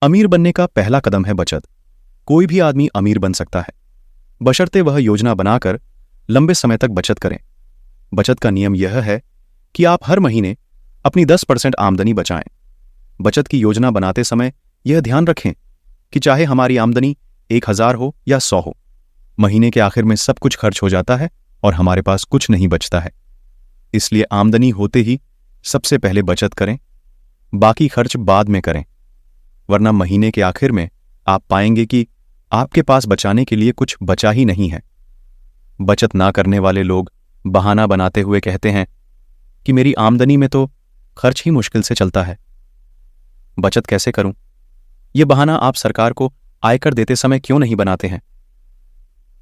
अमीर बनने का पहला कदम है बचत। कोई भी आदमी अमीर बन सकता है, बशर्ते वह योजना बनाकर लंबे समय तक बचत करें। बचत का नियम यह है कि आप हर महीने अपनी 10% आमदनी बचाएं। बचत की योजना बनाते समय यह ध्यान रखें कि चाहे हमारी आमदनी 1000 हो या 100 हो, महीने के आखिर में सब कुछ खर्च हो जाता है और हमारे पास कुछ नहीं बचता है। इसलिए आमदनी होते ही सबसे पहले बचत करें, बाकी खर्च बाद में करें, वरना महीने के आखिर में आप पाएंगे कि आपके पास बचाने के लिए कुछ बचा ही नहीं है। बचत ना करने वाले लोग बहाना बनाते हुए कहते हैं कि मेरी आमदनी में तो खर्च ही मुश्किल से चलता है, बचत कैसे करूं? यह बहाना आप सरकार को आयकर देते समय क्यों नहीं बनाते हैं?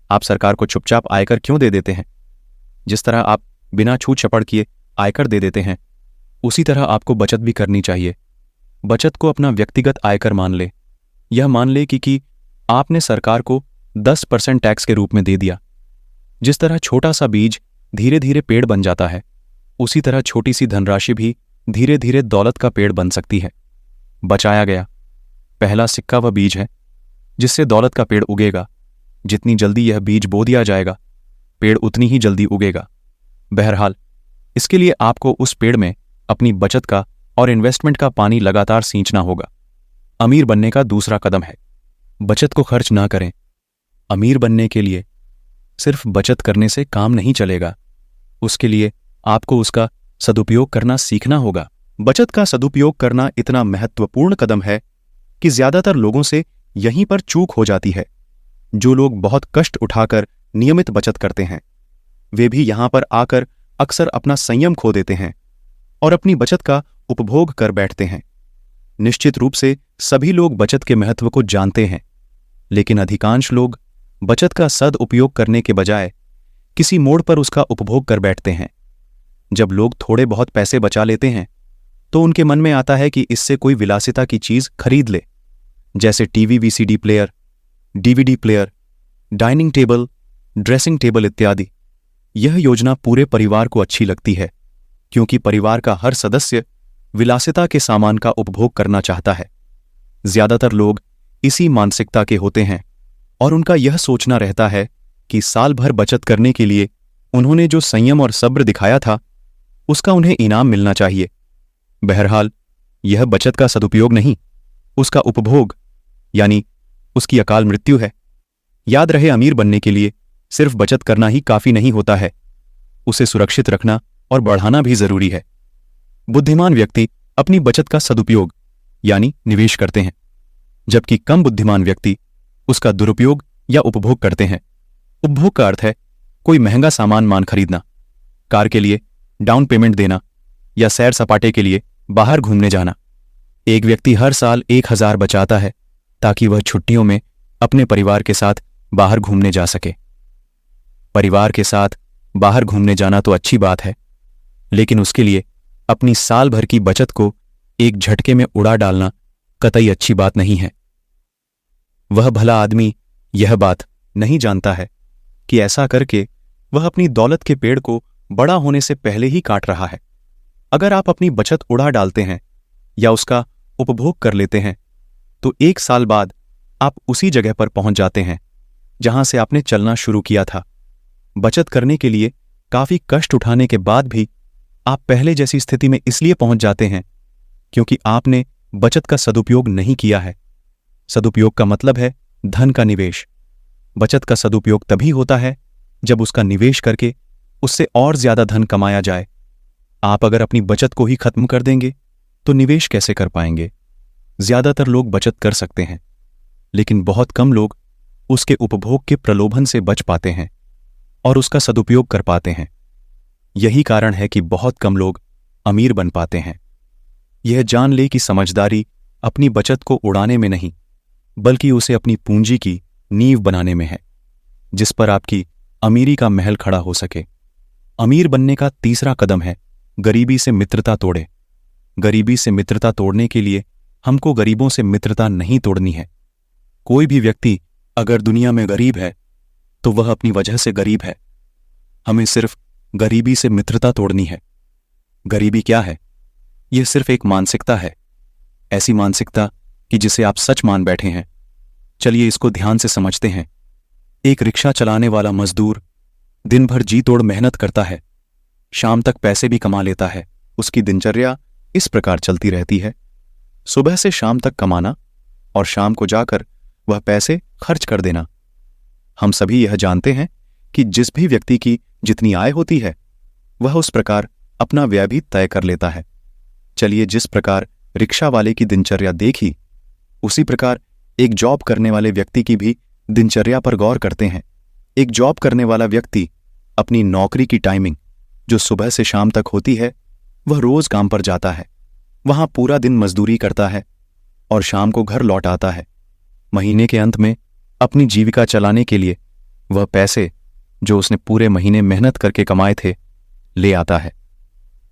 आप सरकार को चुपचाप आयकर क्यों दे देते हैं? जिस तरह आप बिना छूट छपड़ किए आयकर दे देते हैं, उसी तरह आपको बचत भी करनी चाहिए। बचत को अपना व्यक्तिगत आयकर मान ले। यह मान ले कि आपने सरकार को 10% टैक्स के रूप में दे दिया। जिस तरह छोटा सा बीज धीरे धीरे पेड़ बन जाता है, उसी तरह छोटी सी धनराशि भी धीरे धीरे दौलत का पेड़ बन सकती है। बचाया गया पहला सिक्का वह बीज है जिससे दौलत का पेड़ उगेगा। जितनी जल्दी यह बीज बो दिया जाएगा, पेड़ उतनी ही जल्दी उगेगा। बहरहाल, इसके लिए आपको उस पेड़ में अपनी बचत का और इन्वेस्टमेंट का पानी लगातार सींचना होगा। अमीर बनने का दूसरा कदम है बचत को खर्च ना करें। अमीर बनने के लिए सिर्फ बचत करने से काम नहीं चलेगा, उसके लिए आपको उसका सदुपयोग करना सीखना होगा। बचत का सदुपयोग करना इतना महत्वपूर्ण कदम है कि ज्यादातर लोगों से यहीं पर चूक हो जाती है। जो लोग बहुत कष्ट उठाकर नियमित बचत करते हैं, वे भी यहां पर आकर अक्सर अपना संयम खो देते हैं और अपनी बचत का उपभोग कर बैठते हैं। निश्चित रूप से सभी लोग बचत के महत्व को जानते हैं, लेकिन अधिकांश लोग बचत का सदुपयोग करने के बजाय किसी मोड़ पर उसका उपभोग कर बैठते हैं। जब लोग थोड़े बहुत पैसे बचा लेते हैं तो उनके मन में आता है कि इससे कोई विलासिता की चीज खरीद ले, जैसे TV, VCD player, DVD player, dining table, dressing table इत्यादि। यह योजना पूरे परिवार को अच्छी लगती है, क्योंकि परिवार का हर सदस्य विलासिता के सामान का उपभोग करना चाहता है। ज्यादातर लोग इसी मानसिकता के होते हैं और उनका यह सोचना रहता है कि साल भर बचत करने के लिए उन्होंने जो संयम और सब्र दिखाया था, उसका उन्हें इनाम मिलना चाहिए। बहरहाल, यह बचत का सदुपयोग नहीं, उसका उपभोग यानी उसकी अकाल मृत्यु है। याद रहे, अमीर बनने के लिए सिर्फ बचत करना ही काफी नहीं होता है, उसे सुरक्षित रखना और बढ़ाना भी जरूरी है। बुद्धिमान व्यक्ति अपनी बचत का सदुपयोग यानी निवेश करते हैं, जबकि कम बुद्धिमान व्यक्ति उसका दुरुपयोग या उपभोग करते हैं। उपभोग का अर्थ है कोई महंगा सामान खरीदना, कार के लिए डाउन पेमेंट देना या सैर सपाटे के लिए बाहर घूमने जाना। एक व्यक्ति हर साल 1000 बचाता है ताकि वह छुट्टियों में अपने परिवार के साथ बाहर घूमने जा सके। परिवार के साथ बाहर घूमने जाना तो अच्छी बात है, लेकिन उसके लिए अपनी साल भर की बचत को एक झटके में उड़ा डालना कतई अच्छी बात नहीं है। वह भला आदमी यह बात नहीं जानता है कि ऐसा करके वह अपनी दौलत के पेड़ को बड़ा होने से पहले ही काट रहा है। अगर आप अपनी बचत उड़ा डालते हैं या उसका उपभोग कर लेते हैं, तो 1 साल बाद आप उसी जगह पर पहुंच जाते हैं जहां से आपने चलना शुरू किया था। बचत करने के लिए काफी कष्ट उठाने के बाद भी आप पहले जैसी स्थिति में इसलिए पहुंच जाते हैं क्योंकि आपने बचत का सदुपयोग नहीं किया है। सदुपयोग का मतलब है धन का निवेश। बचत का सदुपयोग तभी होता है जब उसका निवेश करके उससे और ज्यादा धन कमाया जाए। आप अगर अपनी बचत को ही खत्म कर देंगे तो निवेश कैसे कर पाएंगे? ज्यादातर लोग बचत कर सकते हैं, लेकिन बहुत कम लोग उसके उपभोग के प्रलोभन से बच पाते हैं और उसका सदुपयोग कर पाते हैं। यही कारण है कि बहुत कम लोग अमीर बन पाते हैं। यह जान ले कि समझदारी अपनी बचत को उड़ाने में नहीं, बल्कि उसे अपनी पूंजी की नींव बनाने में है, जिस पर आपकी अमीरी का महल खड़ा हो सके। अमीर बनने का तीसरा कदम है गरीबी से मित्रता तोड़े। गरीबी से मित्रता तोड़ने के लिए हमको गरीबों से मित्रता नहीं तोड़नी है। कोई भी व्यक्ति अगर दुनिया में गरीब है तो वह अपनी वजह से गरीब है। हमें सिर्फ गरीबी से मित्रता तोड़नी है। गरीबी क्या है? यह सिर्फ एक मानसिकता है। ऐसी मानसिकता कि जिसे आप सच मान बैठे हैं। चलिए इसको ध्यान से समझते हैं। एक रिक्शा चलाने वाला मजदूर दिन भर जी तोड़ मेहनत करता है, शाम तक पैसे भी कमा लेता है। उसकी दिनचर्या इस प्रकार चलती रहती है, सुबह से शाम तक कमाना और शाम को जाकर वह पैसे खर्च कर देना। हम सभी यह जानते हैं कि जिस भी व्यक्ति की जितनी आय होती है वह उस प्रकार अपना व्यय भी तय कर लेता है। चलिए जिस प्रकार रिक्शा वाले की दिनचर्या देखी, उसी प्रकार एक जॉब करने वाले व्यक्ति की भी दिनचर्या पर गौर करते हैं। एक जॉब करने वाला व्यक्ति अपनी नौकरी की टाइमिंग जो सुबह से शाम तक होती है, वह रोज काम पर जाता है, वहां पूरा दिन मजदूरी करता है और शाम को घर लौट आता है। महीने के अंत में अपनी जीविका चलाने के लिए वह पैसे जो उसने पूरे महीने मेहनत करके कमाए थे ले आता है।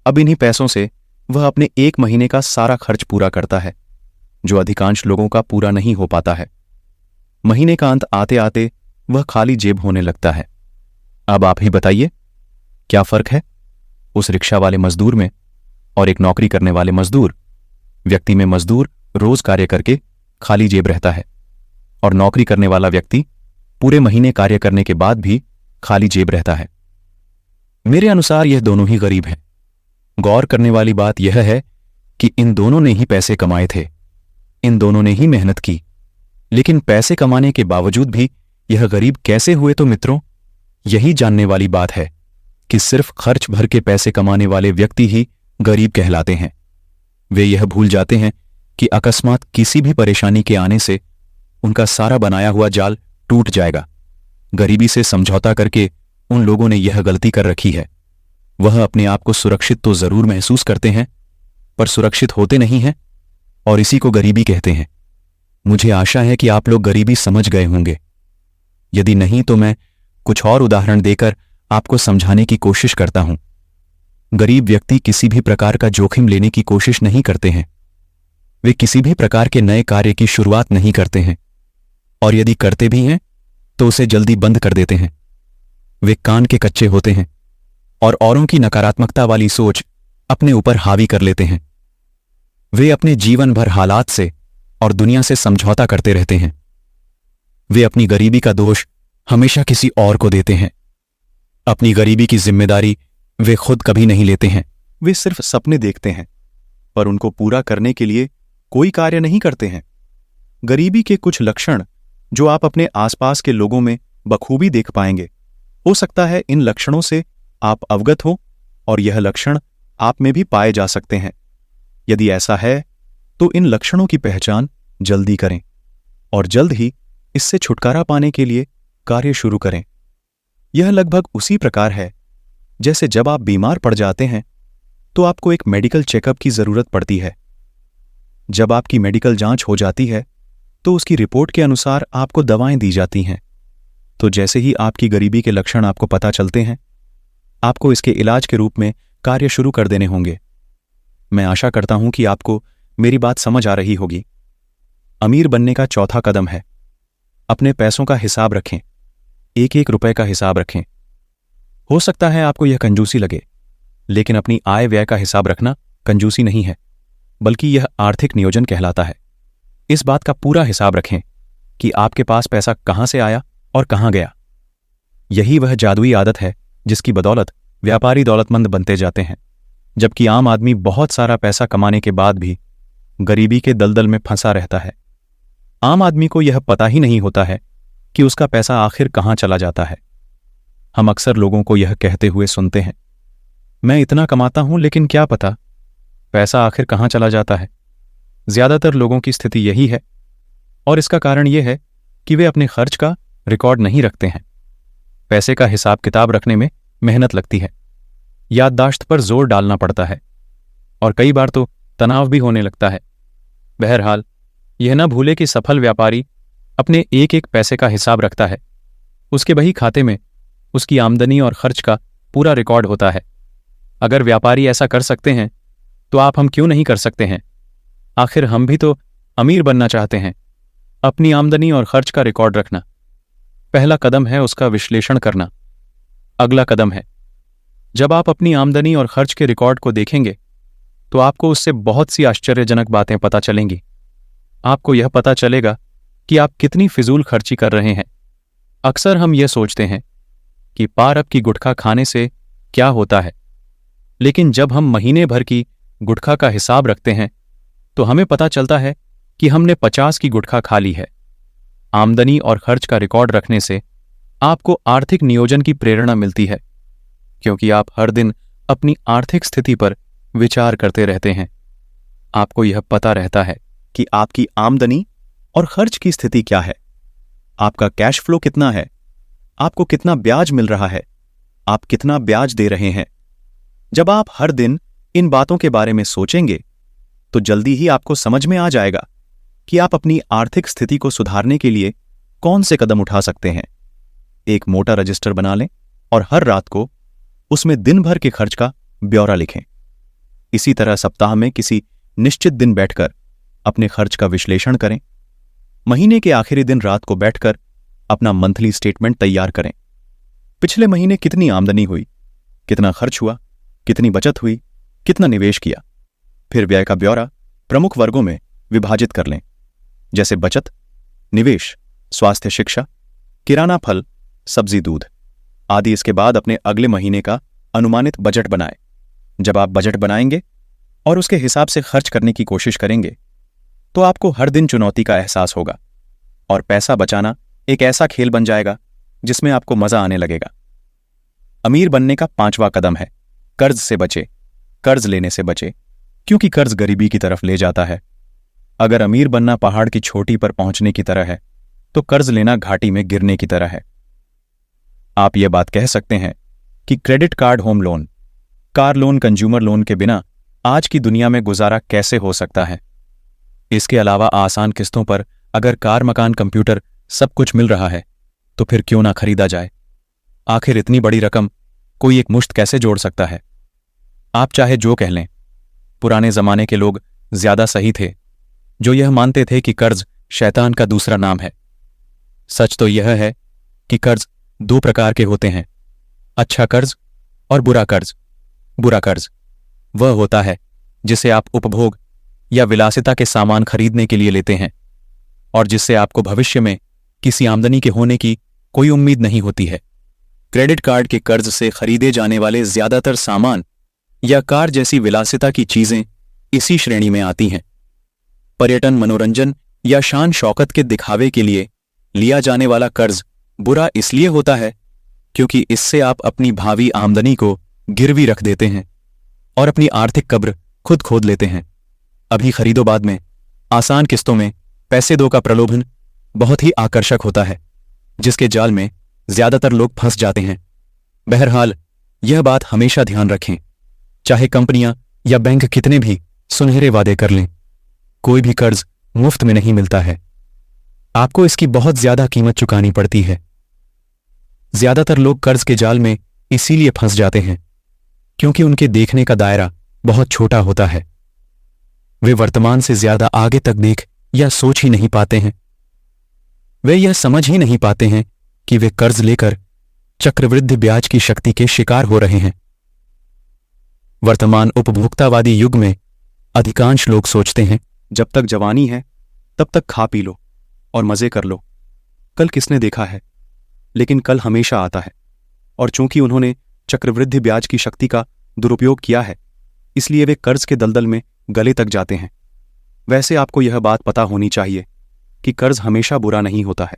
अब इन्हीं पैसों से वह अपने एक महीने का सारा खर्च पूरा करता है, जो अधिकांश लोगों का पूरा नहीं हो पाता है। महीने का अंत आते आते वह खाली जेब होने लगता है। अब आप ही बताइए, क्या फर्क है उस रिक्शा वाले मजदूर में और एक नौकरी करने वाले मजदूर व्यक्ति में? मजदूर रोज कार्य करके खाली जेब रहता है और नौकरी करने वाला व्यक्ति पूरे महीने कार्य करने के बाद भी खाली जेब रहता है। मेरे अनुसार यह दोनों ही गरीब हैं। गौर करने वाली बात यह है कि इन दोनों ने ही पैसे कमाए थे, इन दोनों ने ही मेहनत की, लेकिन पैसे कमाने के बावजूद भी यह गरीब कैसे हुए? तो मित्रों, यही जानने वाली बात है कि सिर्फ खर्च भर के पैसे कमाने वाले व्यक्ति ही गरीब कहलाते हैं। वे यह भूल जाते हैं कि अकस्मात किसी भी परेशानी के आने से उनका सारा बनाया हुआ जाल टूट जाएगा। गरीबी से समझौता करके उन लोगों ने यह गलती कर रखी है। वह अपने आप को सुरक्षित तो जरूर महसूस करते हैं, पर सुरक्षित होते नहीं हैं और इसी को गरीबी कहते हैं। मुझे आशा है कि आप लोग गरीबी समझ गए होंगे। यदि नहीं तो मैं कुछ और उदाहरण देकर आपको समझाने की कोशिश करता हूं। गरीब व्यक्ति किसी भी प्रकार का जोखिम लेने की कोशिश नहीं करते हैं। वे किसी भी प्रकार के नए कार्य की शुरुआत नहीं करते हैं, और यदि करते भी हैं तो उसे जल्दी बंद कर देते हैं। वे कान के कच्चे होते हैं और औरों की नकारात्मकता वाली सोच अपने ऊपर हावी कर लेते हैं। वे अपने जीवन भर हालात से और दुनिया से समझौता करते रहते हैं। वे अपनी गरीबी का दोष हमेशा किसी और को देते हैं। अपनी गरीबी की जिम्मेदारी वे खुद कभी नहीं लेते हैं। वे सिर्फ सपने देखते हैं, पर उनको पूरा करने के लिए कोई कार्य नहीं करते हैं। गरीबी के कुछ लक्षण जो आप अपने आसपास के लोगों में बखूबी देख पाएंगे। हो सकता है इन लक्षणों से आप अवगत हो और यह लक्षण आप में भी पाए जा सकते हैं। यदि ऐसा है तो इन लक्षणों की पहचान जल्दी करें और जल्द ही इससे छुटकारा पाने के लिए कार्य शुरू करें। यह लगभग उसी प्रकार है जैसे जब आप बीमार पड़ जाते हैं तो आपको एक मेडिकल चेकअप की जरूरत पड़ती है। जब आपकी मेडिकल जांच हो जाती है तो उसकी रिपोर्ट के अनुसार आपको दवाएं दी जाती हैं। तो जैसे ही आपकी गरीबी के लक्षण आपको पता चलते हैं, आपको इसके इलाज के रूप में कार्य शुरू कर देने होंगे। मैं आशा करता हूं कि आपको मेरी बात समझ आ रही होगी। अमीर बनने का चौथा कदम है अपने पैसों का हिसाब रखें। एक एक रुपए का हिसाब रखें। हो सकता है आपको यह कंजूसी लगे, लेकिन अपनी आय व्यय का हिसाब रखना कंजूसी नहीं है, बल्कि यह आर्थिक नियोजन कहलाता है। इस बात का पूरा हिसाब रखें कि आपके पास पैसा कहां से आया और कहां गया। यही वह जादुई आदत है जिसकी बदौलत व्यापारी दौलतमंद बनते जाते हैं, जबकि आम आदमी बहुत सारा पैसा कमाने के बाद भी गरीबी के दलदल में फंसा रहता है। आम आदमी को यह पता ही नहीं होता है कि उसका पैसा आखिर कहां चला जाता है। हम अक्सर लोगों को यह कहते हुए सुनते हैं, मैं इतना कमाता हूं लेकिन क्या पता पैसा आखिर कहां चला जाता है। ज्यादातर लोगों की स्थिति यही है, और इसका कारण यह है कि वे अपने खर्च का रिकॉर्ड नहीं रखते हैं। पैसे का हिसाब किताब रखने में मेहनत लगती है, याददाश्त पर जोर डालना पड़ता है, और कई बार तो तनाव भी होने लगता है। बहरहाल, यह न भूले कि सफल व्यापारी अपने एक एक पैसे का हिसाब रखता है। उसके बही खाते में उसकी आमदनी और खर्च का पूरा रिकॉर्ड होता है। अगर व्यापारी ऐसा कर सकते हैं तो हम क्यों नहीं कर सकते हैं? आखिर हम भी तो अमीर बनना चाहते हैं। अपनी आमदनी और खर्च का रिकॉर्ड रखना पहला कदम है, उसका विश्लेषण करना अगला कदम है। जब आप अपनी आमदनी और खर्च के रिकॉर्ड को देखेंगे तो आपको उससे बहुत सी आश्चर्यजनक बातें पता चलेंगी। आपको यह पता चलेगा कि आप कितनी फिजूल खर्ची कर रहे हैं। अक्सर हम यह सोचते हैं कि पार अब की गुटखा खाने से क्या होता है, लेकिन जब हम महीने भर की गुटखा का हिसाब रखते हैं तो हमें पता चलता है कि हमने 50 की गुटखा खा ली है। आमदनी और खर्च का रिकॉर्ड रखने से आपको आर्थिक नियोजन की प्रेरणा मिलती है, क्योंकि आप हर दिन अपनी आर्थिक स्थिति पर विचार करते रहते हैं। आपको यह पता रहता है कि आपकी आमदनी और खर्च की स्थिति क्या है, आपका कैश फ्लो कितना है, आपको कितना ब्याज मिल रहा है, आप कितना ब्याज दे रहे हैं। जब आप हर दिन इन बातों के बारे में सोचेंगे तो जल्दी ही आपको समझ में आ जाएगा कि आप अपनी आर्थिक स्थिति को सुधारने के लिए कौन से कदम उठा सकते हैं। एक मोटा रजिस्टर बना लें और हर रात को उसमें दिन भर के खर्च का ब्यौरा लिखें। इसी तरह सप्ताह में किसी निश्चित दिन बैठकर अपने खर्च का विश्लेषण करें। महीने के आखिरी दिन रात को बैठकर अपना मंथली स्टेटमेंट तैयार करें। पिछले महीने कितनी आमदनी हुई, कितना खर्च हुआ, कितनी बचत हुई, कितना निवेश किया। फिर व्यय का ब्यौरा प्रमुख वर्गों में विभाजित कर लें, जैसे बचत, निवेश, स्वास्थ्य, शिक्षा, किराना, फल, सब्जी, दूध आदि। इसके बाद अपने अगले महीने का अनुमानित बजट बनाएं। जब आप बजट बनाएंगे और उसके हिसाब से खर्च करने की कोशिश करेंगे तो आपको हर दिन चुनौती का एहसास होगा और पैसा बचाना एक ऐसा खेल बन जाएगा जिसमें आपको मजा आने लगेगा। अमीर बनने का 5वां कदम है कर्ज से बचे, कर्ज लेने से बचे, क्योंकि कर्ज गरीबी की तरफ ले जाता है। अगर अमीर बनना पहाड़ की चोटी पर पहुंचने की तरह है तो कर्ज लेना घाटी में गिरने की तरह है। आप यह बात कह सकते हैं कि credit card, home loan, car loan, consumer loan के बिना आज की दुनिया में गुजारा कैसे हो सकता है। इसके अलावा आसान किस्तों पर अगर कार, मकान, कंप्यूटर सब कुछ मिल रहा है तो फिर क्यों ना खरीदा जाए। आखिर इतनी बड़ी रकम कोई एक मुश्त कैसे जोड़ सकता है। आप चाहे जो कह लें, पुराने जमाने के लोग ज्यादा सही थे जो यह मानते थे कि कर्ज शैतान का दूसरा नाम है। सच तो यह है कि कर्ज 2 प्रकार के होते हैं, अच्छा कर्ज और बुरा कर्ज। बुरा कर्ज वह होता है जिसे आप उपभोग या विलासिता के सामान खरीदने के लिए लेते हैं और जिससे आपको भविष्य में किसी आमदनी के होने की कोई उम्मीद नहीं होती है। क्रेडिट कार्ड के कर्ज से खरीदे जाने वाले ज्यादातर सामान या कार जैसी विलासिता की चीजें इसी श्रेणी में आती हैं। पर्यटन, मनोरंजन या शान शौकत के दिखावे के लिए लिया जाने वाला कर्ज बुरा इसलिए होता है क्योंकि इससे आप अपनी भावी आमदनी को गिरवी रख देते हैं और अपनी आर्थिक कब्र खुद खोद लेते हैं। अभी खरीदो बाद में आसान किस्तों में पैसे दो का प्रलोभन बहुत ही आकर्षक होता है, जिसके जाल में ज्यादातर लोग फंस जाते हैं। बहरहाल यह बात हमेशा ध्यान रखें, चाहे कंपनियां या बैंक कितने भी सुनहरे वादे कर लें, कोई भी कर्ज मुफ्त में नहीं मिलता है। आपको इसकी बहुत ज्यादा कीमत चुकानी पड़ती है। ज्यादातर लोग कर्ज के जाल में इसीलिए फंस जाते हैं क्योंकि उनके देखने का दायरा बहुत छोटा होता है। वे वर्तमान से ज्यादा आगे तक देख या सोच ही नहीं पाते हैं। वे यह समझ ही नहीं पाते हैं कि वे कर्ज लेकर चक्रवृद्धि ब्याज की शक्ति के शिकार हो रहे हैं। वर्तमान उपभोक्तावादी युग में अधिकांश लोग सोचते हैं जब तक जवानी है तब तक खा पी लो और मजे कर लो, कल किसने देखा है। लेकिन कल हमेशा आता है और चूंकि उन्होंने चक्रवृद्धि ब्याज की शक्ति का दुरुपयोग किया है इसलिए वे कर्ज के दलदल में गले तक जाते हैं। वैसे आपको यह बात पता होनी चाहिए कि कर्ज हमेशा बुरा नहीं होता है,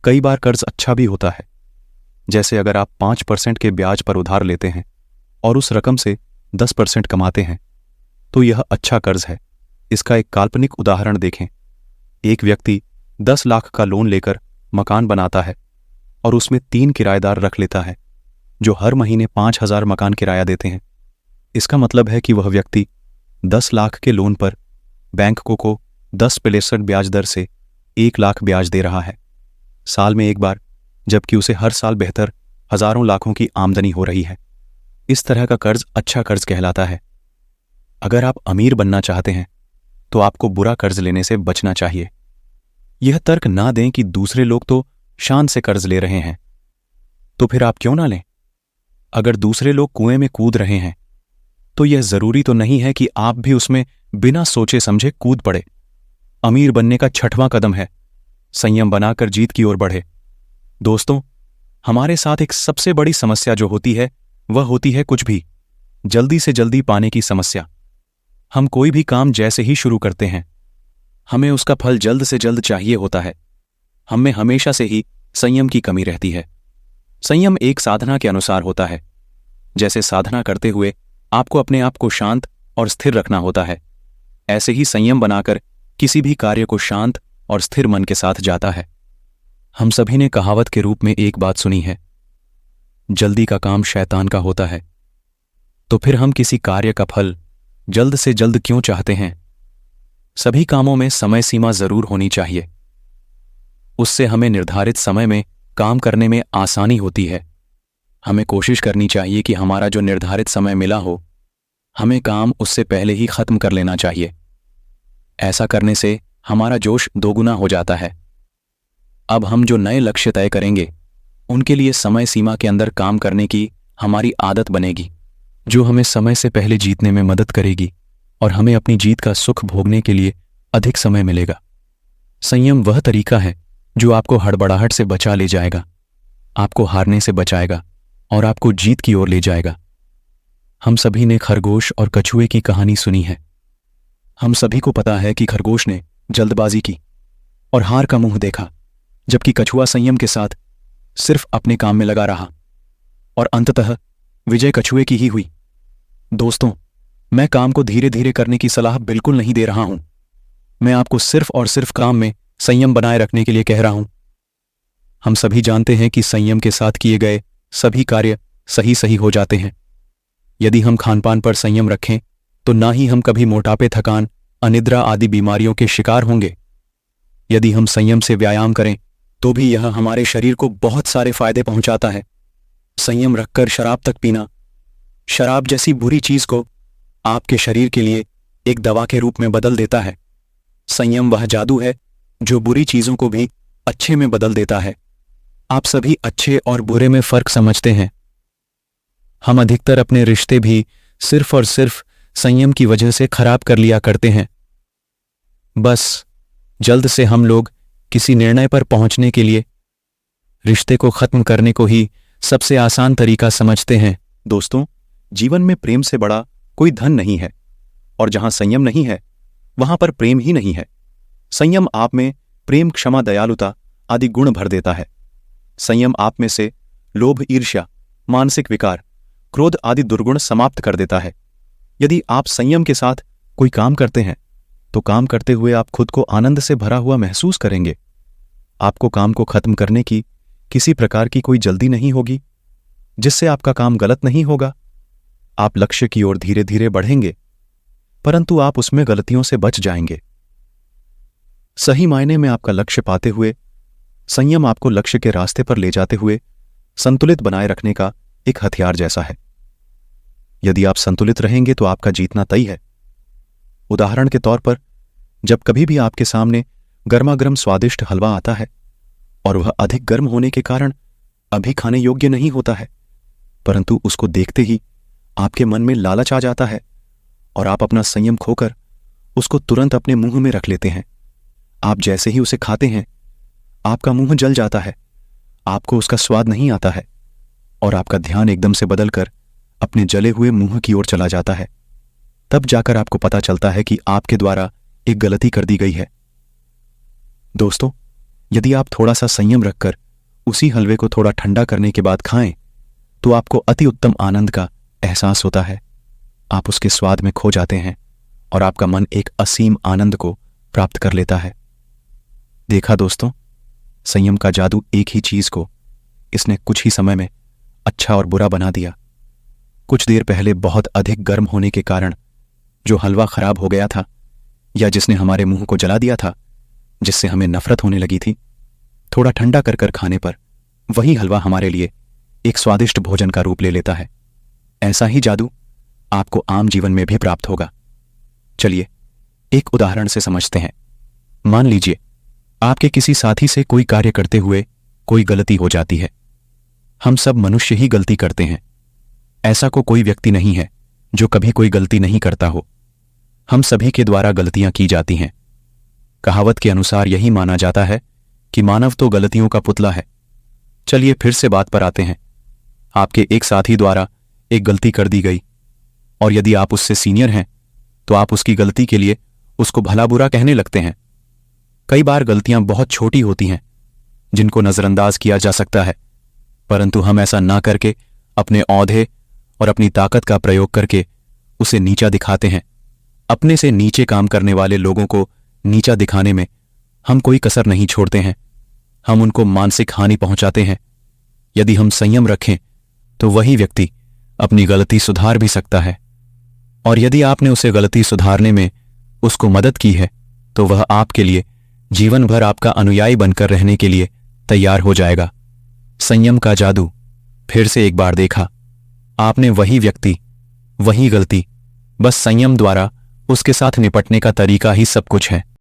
कई बार कर्ज अच्छा भी होता है। जैसे अगर आप 5% के ब्याज पर उधार लेते हैं और उस रकम से 10% कमाते हैं तो यह अच्छा कर्ज है। इसका एक काल्पनिक उदाहरण देखें। एक व्यक्ति 10 लाख का लोन लेकर मकान बनाता है और उसमें 3 किराएदार रख लेता है जो हर महीने 5,000 मकान किराया देते हैं। इसका मतलब है कि वह व्यक्ति 10 लाख के लोन पर बैंक को 10% ब्याज दर से 1 लाख ब्याज दे रहा है साल में एक बार, जबकि उसे हर साल बेहतर हजारों लाखों की आमदनी हो रही है। इस तरह का कर्ज अच्छा कर्ज कहलाता है। अगर आप अमीर बनना चाहते हैं तो आपको बुरा कर्ज लेने से बचना चाहिए। यह तर्क ना दें कि दूसरे लोग तो शान से कर्ज ले रहे हैं तो फिर आप क्यों ना लें। अगर दूसरे लोग कुएं में कूद रहे हैं तो यह जरूरी तो नहीं है कि आप भी उसमें बिना सोचे समझे कूद पड़े। अमीर बनने का छठवां कदम है संयम बनाकर जीत की ओर बढ़े। दोस्तों, हमारे साथ एक सबसे बड़ी समस्या जो होती है वह होती है कुछ भी जल्दी से जल्दी पाने की समस्या। हम कोई भी काम जैसे ही शुरू करते हैं हमें उसका फल जल्द से जल्द चाहिए होता है। हम में हमेशा से ही संयम की कमी रहती है। संयम एक साधना के अनुसार होता है। जैसे साधना करते हुए आपको अपने आप को शांत और स्थिर रखना होता है, ऐसे ही संयम बनाकर किसी भी कार्य को शांत और स्थिर मन के साथ जाता है। हम सभी ने कहावत के रूप में एक बात सुनी है, जल्दी का काम शैतान का होता है। तो फिर हम किसी कार्य का फल जल्द से जल्द क्यों चाहते हैं? सभी कामों में समय सीमा जरूर होनी चाहिए। उससे हमें निर्धारित समय में काम करने में आसानी होती है। हमें कोशिश करनी चाहिए कि हमारा जो निर्धारित समय मिला हो हमें काम उससे पहले ही खत्म कर लेना चाहिए। ऐसा करने से हमारा जोश दोगुना हो जाता है। अब हम जो नए लक्ष्य तय करेंगे उनके लिए समय सीमा के अंदर काम करने की हमारी आदत बनेगी, जो हमें समय से पहले जीतने में मदद करेगी और हमें अपनी जीत का सुख भोगने के लिए अधिक समय मिलेगा। संयम वह तरीका है जो आपको हड़बड़ाहट से बचा ले जाएगा, आपको हारने से बचाएगा और आपको जीत की ओर ले जाएगा। हम सभी ने खरगोश और कछुए की कहानी सुनी है। हम सभी को पता है कि खरगोश ने जल्दबाजी की और हार का मुंह देखा, जबकि कछुआ संयम के साथ सिर्फ अपने काम में लगा रहा और अंततः विजय कछुए की ही हुई। दोस्तों, मैं काम को धीरे धीरे करने की सलाह बिल्कुल नहीं दे रहा हूं। मैं आपको सिर्फ और सिर्फ काम में संयम बनाए रखने के लिए कह रहा हूं। हम सभी जानते हैं कि संयम के साथ किए गए सभी कार्य सही सही हो जाते हैं। यदि हम खानपान पर संयम रखें तो ना ही हम कभी मोटापे, थकान, अनिद्रा आदि बीमारियों के शिकार होंगे। यदि हम संयम से व्यायाम करें तो भी यह हमारे शरीर को बहुत सारे फायदे पहुंचाता है। संयम रखकर शराब तक पीना, शराब जैसी बुरी चीज को आपके शरीर के लिए एक दवा के रूप में बदल देता है। संयम वह जादू है जो बुरी चीजों को भी अच्छे में बदल देता है। आप सभी अच्छे और बुरे में फर्क समझते हैं। हम अधिकतर अपने रिश्ते भी सिर्फ और सिर्फ संयम की वजह से खराब कर लिया करते हैं। बस जल्द से हम लोग किसी निर्णय पर पहुंचने के लिए रिश्ते को खत्म करने को ही सबसे आसान तरीका समझते हैं। दोस्तों, जीवन में प्रेम से बड़ा कोई धन नहीं है और जहां संयम नहीं है वहां पर प्रेम ही नहीं है। संयम आप में प्रेम, क्षमा, दयालुता आदि गुण भर देता है। संयम आप में से लोभ, ईर्ष्या, मानसिक विकार, क्रोध आदि दुर्गुण समाप्त कर देता है। यदि आप संयम के साथ कोई काम करते हैं तो काम करते हुए आप खुद को आनंद से भरा हुआ महसूस करेंगे। आपको काम को खत्म करने की किसी प्रकार की कोई जल्दी नहीं होगी, जिससे आपका काम गलत नहीं होगा। आप लक्ष्य की ओर धीरे धीरे बढ़ेंगे, परंतु आप उसमें गलतियों से बच जाएंगे। सही मायने में आपका लक्ष्य पाते हुए संयम आपको लक्ष्य के रास्ते पर ले जाते हुए संतुलित बनाए रखने का एक हथियार जैसा है। यदि आप संतुलित रहेंगे तो आपका जीतना तय है। उदाहरण के तौर पर, जब कभी भी आपके सामने गर्मागर्म स्वादिष्ट हलवा आता है और वह अधिक गर्म होने के कारण अभी खाने योग्य नहीं होता है, परंतु उसको देखते ही आपके मन में लालच आ जाता है और आप अपना संयम खोकर उसको तुरंत अपने मुंह में रख लेते हैं। आप जैसे ही उसे खाते हैं आपका मुंह जल जाता है, आपको उसका स्वाद नहीं आता है और आपका ध्यान एकदम से बदलकर अपने जले हुए मुंह की ओर चला जाता है। तब जाकर आपको पता चलता है कि आपके द्वारा एक गलती कर दी गई है। दोस्तों, यदि आप थोड़ा सा संयम रखकर उसी हलवे को थोड़ा ठंडा करने के बाद खाएं तो आपको अति उत्तम आनंद का एहसास होता है। आप उसके स्वाद में खो जाते हैं और आपका मन एक असीम आनंद को प्राप्त कर लेता है। देखा दोस्तों, संयम का जादू एक ही चीज को इसने कुछ ही समय में अच्छा और बुरा बना दिया। कुछ देर पहले बहुत अधिक गर्म होने के कारण जो हलवा खराब हो गया था या जिसने हमारे मुंह को जला दिया था, जिससे हमें नफरत होने लगी थी, थोड़ा ठंडा कर कर खाने पर वही हलवा हमारे लिए एक स्वादिष्ट भोजन का रूप ले लेता है। ऐसा ही जादू आपको आम जीवन में भी प्राप्त होगा। चलिए एक उदाहरण से समझते हैं। मान लीजिए आपके किसी साथी से कोई कार्य करते हुए कोई गलती हो जाती है। हम सब मनुष्य ही गलती करते हैं। ऐसा कोई व्यक्ति नहीं है जो कभी कोई गलती नहीं करता हो। हम सभी के द्वारा गलतियां की जाती हैं। कहावत के अनुसार यही माना जाता है कि मानव तो गलतियों का पुतला है। चलिए फिर से बात पर आते हैं। आपके एक साथी द्वारा एक गलती कर दी गई और यदि आप उससे सीनियर हैं तो आप उसकी गलती के लिए उसको भला बुरा कहने लगते हैं। कई बार गलतियां बहुत छोटी होती हैं जिनको नजरअंदाज किया जा सकता है, परंतु हम ऐसा ना करके अपने औहदे और अपनी ताकत का प्रयोग करके उसे नीचा दिखाते हैं। अपने से नीचे काम करने वाले लोगों को नीचा दिखाने में हम कोई कसर नहीं छोड़ते हैं। हम उनको मानसिक हानि पहुंचाते हैं। यदि हम संयम रखें तो वही व्यक्ति अपनी गलती सुधार भी सकता है, और यदि आपने उसे गलती सुधारने में उसको मदद की है तो वह आपके लिए जीवन भर आपका अनुयायी बनकर रहने के लिए तैयार हो जाएगा। संयम का जादू फिर से एक बार देखा। आपने वही व्यक्ति, वही गलती, बस संयम द्वारा उसके साथ निपटने का तरीका ही सब कुछ है।